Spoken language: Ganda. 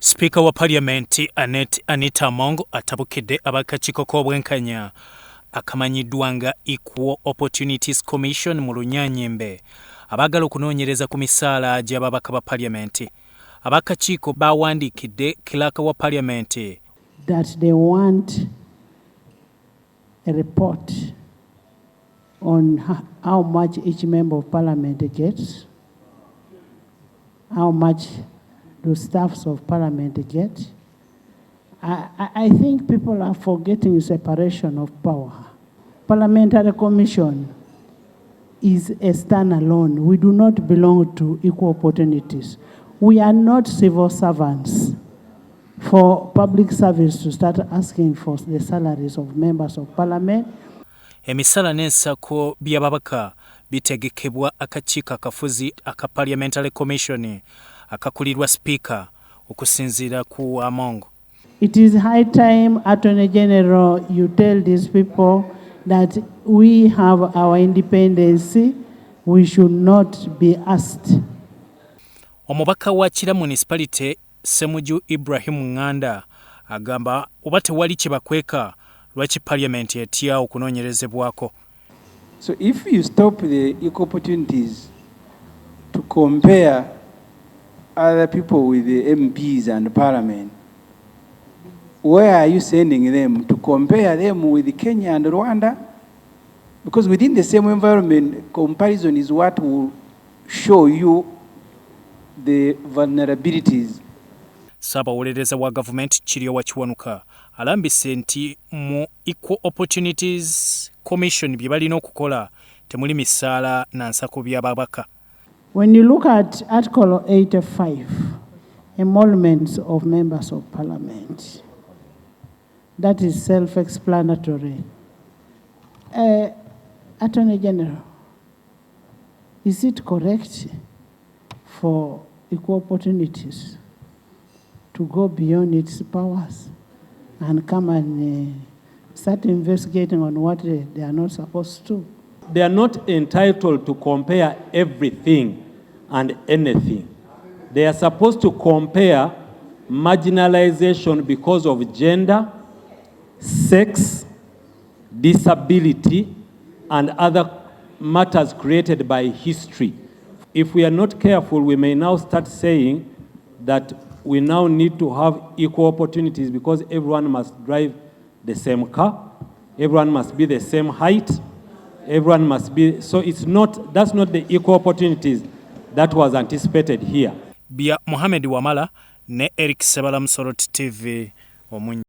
Sipiika wa Parliament Anita Among atabukidde abakakiiko k'obwenkanya akamanyiddwa nga Equal Opportunities Commission mu Lunyanyembe abaagala okunoonyereza ku misaala gy'ababaka ba Parliament. Abakakiiko bawandiikidde Kilaaka wa Parliament that they want a report on how much each member of Parliament gets, how much the staffs of Parliament get. I think people are forgetting separation of power. Parliamentary Commission is a standalone. We do not belong to Equal Opportunities. We are not civil servants for public service to start asking for the salaries of members of Parliament. Misaala n'ensako by'ababaka bitegekebwa akakiiko akafuzi aka Parliamentary Commission akakulirwa Sipiika okusinziira ku Among. It is high time, Attorney General, you tell these people that we have our independence. We should not be asked. Omubaka wa Kira Municipality Ssemuju Ibrahim Nganda agamba oba tewali kibakweka lwaki Parliament etya okunoonyerezebwako. So if you stop the equal opportunities to compare other people with the MPs and Parliament, where are you sending them? To compare them with Kenya and Rwanda? Because within the same environment, comparison is what will show you the vulnerabilities. Ssaabawolereza wa gavumenti Kiryowa Kiwanuka alambise nti mu Equal Opportunities Commission bye balina okukola temuli misaala na nsako by'ababaka. When you look at Article 85, emoluments of members of Parliament, that is self-explanatory. Attorney General, is it correct for Equal Opportunities to go beyond its powers and come and start investigating on what they are not supposed to? They are not entitled to compare everything and anything. They are supposed to compare marginalization because of gender, sex, disability, and other matters created by history. If we are not careful, we may now start saying that we now need to have equal opportunities because everyone must drive the same car, everyone must be the same height, everyone must be, so it's not, that's not the equal opportunities that was anticipated here. Bia Mohamed Wamala ne Eric Sebala Msoroti TV.